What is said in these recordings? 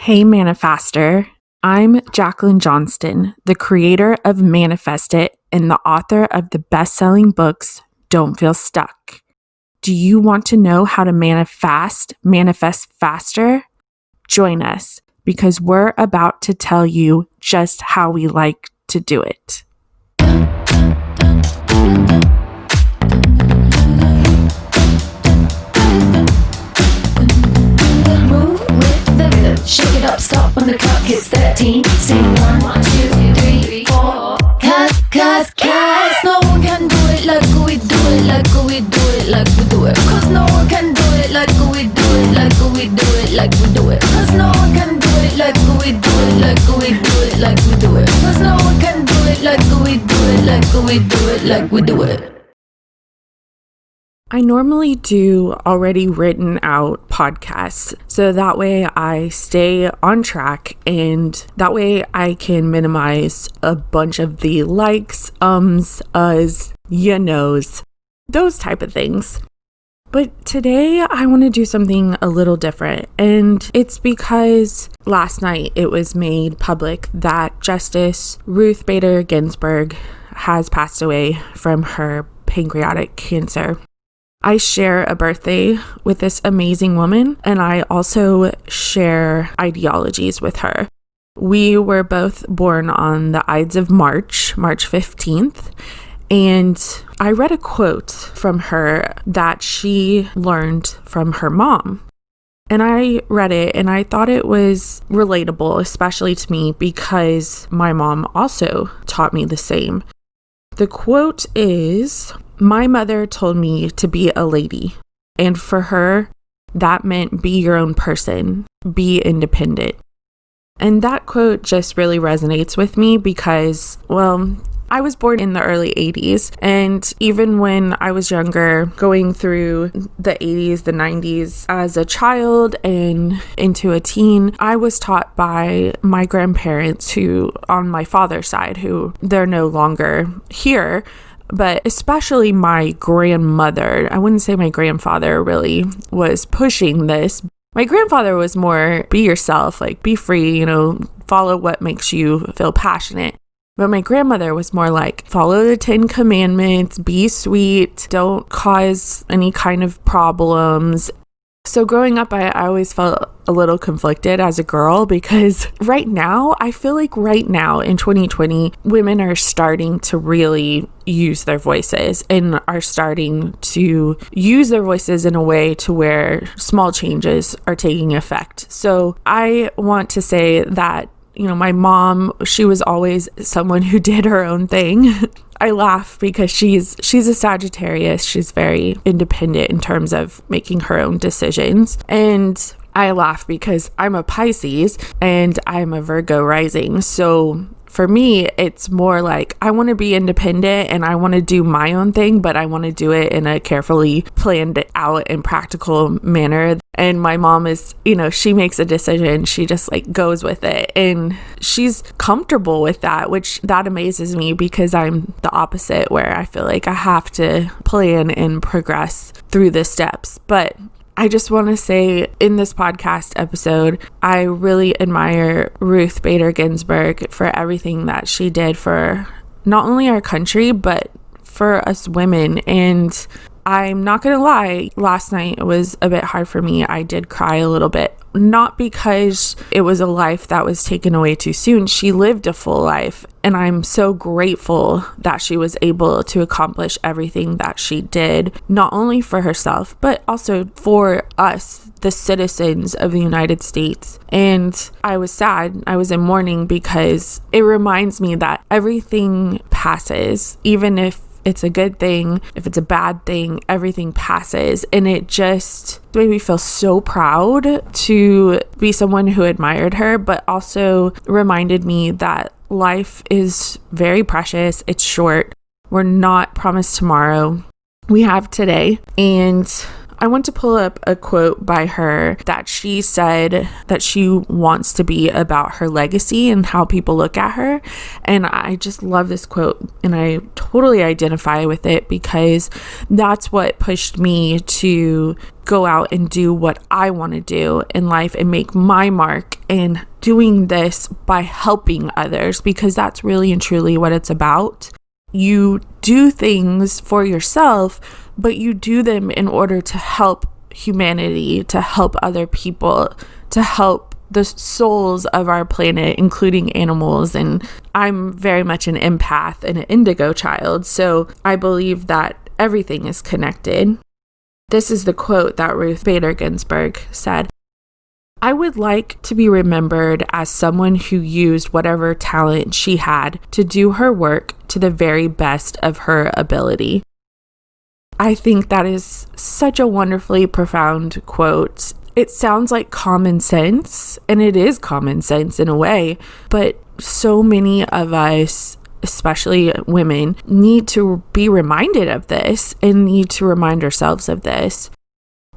Hey, Manifester. I'm Jacqueline Johnston, the creator of Manifest It and the author of the best-selling books, Don't Feel Stuck. Do you want to know how to manifest faster? Join us because we're about to tell you just how we like to do it. Shake it up, stop when the clock hits 13. Sing 1, 2, 3, 4. Cause no one can do it like we do it, like we do it, like we do it. Cause no one can do it like we do it, like we do it, like we do it. Cause no one can do it like we do it, like we do it, like we do it. Cause no one can do it like we do it, like we do it, like we do it. I normally do already written out podcasts, so that way I stay on track and that way I can minimize a bunch of the likes, us, you knows, those type of things. But today I want to do something a little different, and it's because last night it was made public that Justice Ruth Bader Ginsburg has passed away from her pancreatic cancer. I share a birthday with this amazing woman, and I also share ideologies with her. We were both born on the Ides of March 15th, and I read a quote from her that she learned from her mom. And I read it and I thought it was relatable, especially to me because my mom also taught me the same. The quote is, "My mother told me to be a lady, and for her, that meant be your own person, be independent." And that quote just really resonates with me because, well, I was born in the early 80s, and even when I was younger, going through the 80s, the 90s, as a child and into a teen, I was taught by my grandparents who, on my father's side, who they're no longer here, but especially my grandmother. I wouldn't say my grandfather really was pushing this. My grandfather was more, be yourself, like be free, follow what makes you feel passionate. But my grandmother was more like, follow the 10 commandments, be sweet, don't cause any kind of problems. So growing up, I always felt a little conflicted as a girl because I feel like right now in 2020, women are starting to really use their voices and are starting to use their voices in a way to where small changes are taking effect. So I want to say that my mom, she was always someone who did her own thing. I laugh because she's a Sagittarius. She's very independent in terms of making her own decisions. And I laugh because I'm a Pisces and I'm a Virgo rising. So for me, it's more like I want to be independent and I want to do my own thing, but I want to do it in a carefully planned out and practical manner. And my mom is, she makes a decision, she just goes with it. And she's comfortable with that, which that amazes me because I'm the opposite, where I feel like I have to plan and progress through the steps. But I just want to say in this podcast episode, I really admire Ruth Bader Ginsburg for everything that she did for not only our country, but for us women. And I'm not going to lie, last night was a bit hard for me. I did cry a little bit, not because it was a life that was taken away too soon. She lived a full life, and I'm so grateful that she was able to accomplish everything that she did, not only for herself, but also for us, the citizens of the United States. And I was sad. I was in mourning because it reminds me that everything passes, even if it's a good thing, if it's a bad thing, everything passes. And it just made me feel so proud to be someone who admired her, but also reminded me that life is very precious. It's short. We're not promised tomorrow. We have today. And I want to pull up a quote by her that she said that she wants to be about her legacy and how people look at her. And I just love this quote, and I totally identify with it because that's what pushed me to go out and do what I want to do in life and make my mark, and doing this by helping others, because that's really and truly what it's about. You do things for yourself, but you do them in order to help humanity, to help other people, to help the souls of our planet, including animals. And I'm very much an empath and an indigo child, so I believe that everything is connected. This is the quote that Ruth Bader Ginsburg said: "I would like to be remembered as someone who used whatever talent she had to do her work to the very best of her ability." I think that is such a wonderfully profound quote. It sounds like common sense, and it is common sense in a way, but so many of us, especially women, need to be reminded of this and need to remind ourselves of this.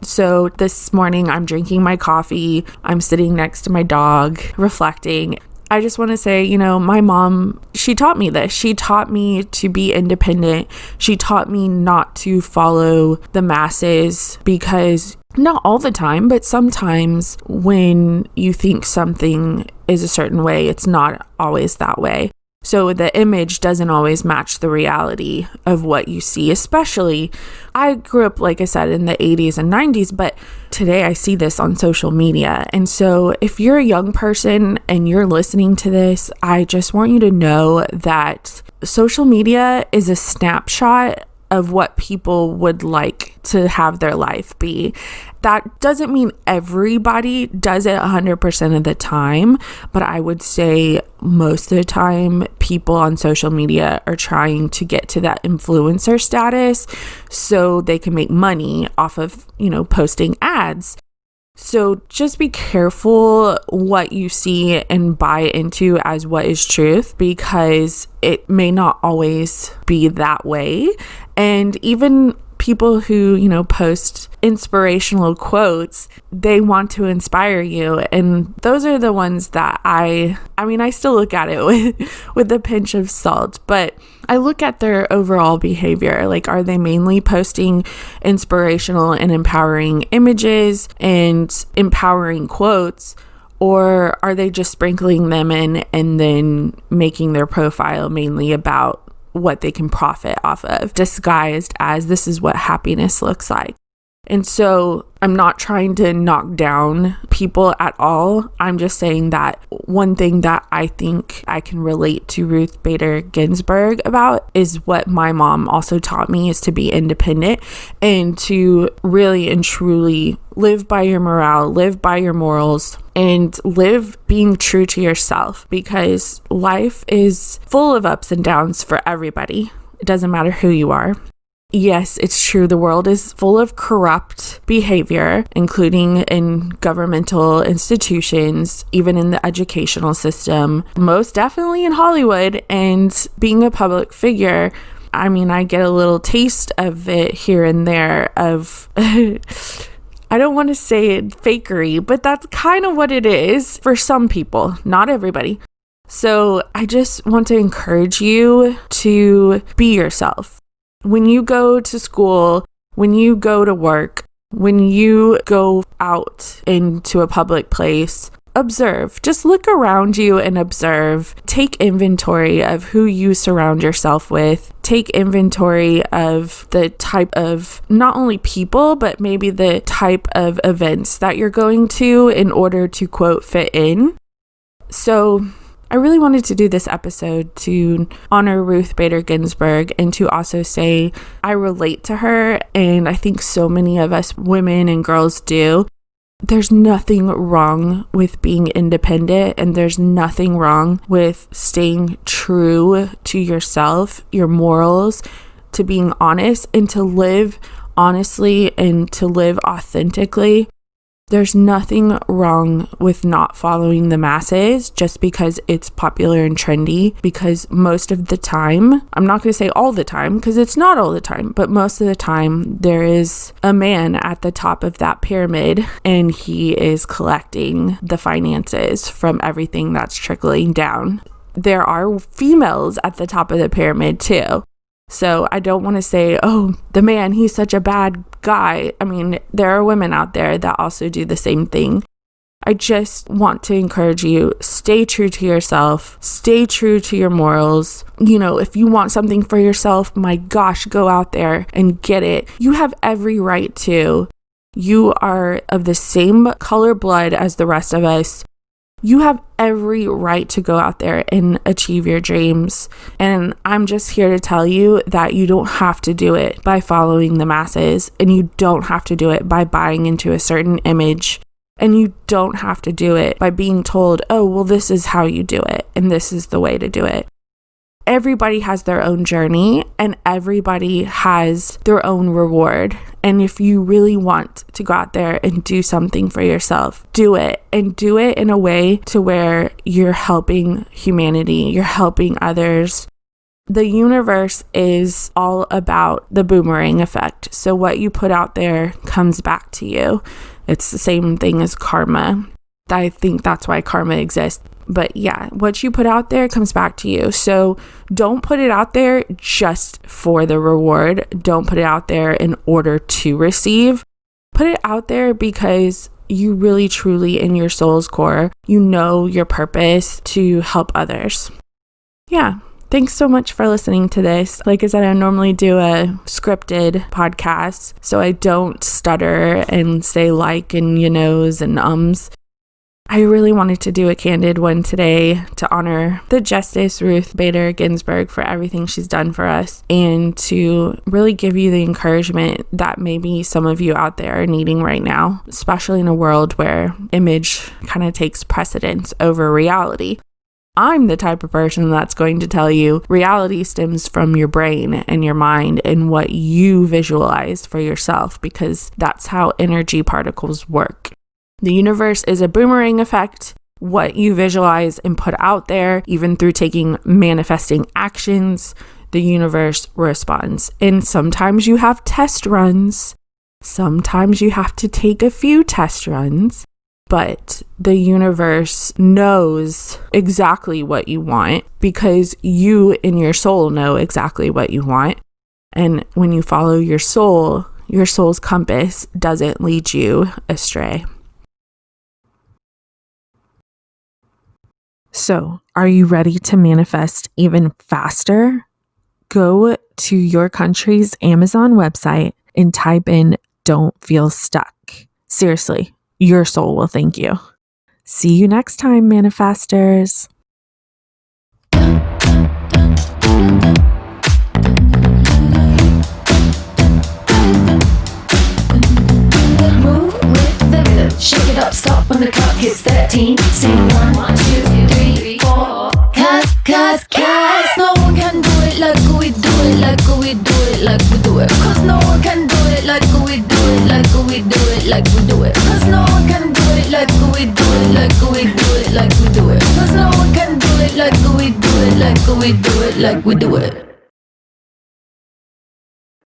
So this morning I'm drinking my coffee, I'm sitting next to my dog, reflecting. I just want to say, my mom, she taught me this. She taught me to be independent. She taught me not to follow the masses, because not all the time, but sometimes when you think something is a certain way, it's not always that way. So the image doesn't always match the reality of what you see. Especially, I grew up, like I said, in the 80s and 90s, but today I see this on social media. And so if you're a young person and you're listening to this, I just want you to know that social media is a snapshot of what people would like to have their life be. That doesn't mean everybody does it 100% of the time, but I would say most of the time people on social media are trying to get to that influencer status so they can make money off of, posting ads. So just be careful what you see and buy into as what is truth, because it may not always be that way. And even people who, post inspirational quotes, they want to inspire you. And those are the ones that I still look at it with a pinch of salt, but I look at their overall behavior. Like, are they mainly posting inspirational and empowering images and empowering quotes? Or are they just sprinkling them in and then making their profile mainly about what they can profit off of, disguised as this is what happiness looks like? And so I'm not trying to knock down people at all. I'm just saying that one thing that I think I can relate to Ruth Bader Ginsburg about is what my mom also taught me, is to be independent and to really and truly live by your morale, live by your morals, and live being true to yourself, because life is full of ups and downs for everybody. It doesn't matter who you are. Yes, it's true. The world is full of corrupt behavior, including in governmental institutions, even in the educational system, most definitely in Hollywood. And being a public figure, I get a little taste of it here and there of, I don't want to say it fakery, but that's kind of what it is for some people, not everybody. So I just want to encourage you to be yourself. When you go to school, when you go to work, when you go out into a public place, observe. Just look around you and observe. Take inventory of who you surround yourself with. Take inventory of the type of not only people, but maybe the type of events that you're going to in order to, quote, fit in. So I really wanted to do this episode to honor Ruth Bader Ginsburg and to also say I relate to her, and I think so many of us women and girls do. There's nothing wrong with being independent, and there's nothing wrong with staying true to yourself, your morals, to being honest, and to live honestly and to live authentically. There's nothing wrong with not following the masses just because it's popular and trendy, because most of the time, I'm not going to say all the time because it's not all the time, but most of the time there is a man at the top of that pyramid and he is collecting the finances from everything that's trickling down. There are females at the top of the pyramid too. So I don't want to say, oh, the man, he's such a bad guy. I mean, there are women out there that also do the same thing. I just want to encourage you, stay true to yourself, stay true to your morals. You know, if you want something for yourself, my gosh, go out there and get it. You have every right to. You are of the same color blood as the rest of us. You have every right to go out there and achieve your dreams. And I'm just here to tell you that you don't have to do it by following the masses, and you don't have to do it by buying into a certain image, and you don't have to do it by being told, oh, well, this is how you do it, and this is the way to do it. Everybody has their own journey and everybody has their own reward. And if you really want to go out there and do something for yourself, do it, and do it in a way to where you're helping humanity, you're helping others. The universe is all about the boomerang effect. So what you put out there comes back to you. It's the same thing as karma. I think that's why karma exists. But yeah, what you put out there comes back to you. So don't put it out there just for the reward. Don't put it out there in order to receive. Put it out there because you really, truly, in your soul's core, you know your purpose to help others. Yeah. Thanks so much for listening to this. Like I said, I normally do a scripted podcast, so I don't stutter and say like and you knows and ums. I really wanted to do a candid one today to honor the Justice Ruth Bader Ginsburg for everything she's done for us, and to really give you the encouragement that maybe some of you out there are needing right now, especially in a world where image kind of takes precedence over reality. I'm the type of person that's going to tell you reality stems from your brain and your mind and what you visualize for yourself, because that's how energy particles work. The universe is a boomerang effect. What you visualize and put out there, even through taking manifesting actions, the universe responds. And sometimes you have test runs. Sometimes you have to take a few test runs. But the universe knows exactly what you want because you in your soul know exactly what you want. And when you follow your soul's compass doesn't lead you astray. So, are you ready to manifest even faster? Go to your country's Amazon website and type in "don't feel stuck." Seriously, your soul will thank you. See you next time, manifestors. Move with the rhythm. Shake it up, stop when the clock hits 13. Sing 1, 2, 3, 4. Cause no one can do it like we do it, like we do it, like we do it. Cause no one can do it like we do it, like we do it, like we do it. Cause no one can do it like we do it, like we do it, like we do it. Cause no one can do it like we do it, like we do it, like we do it.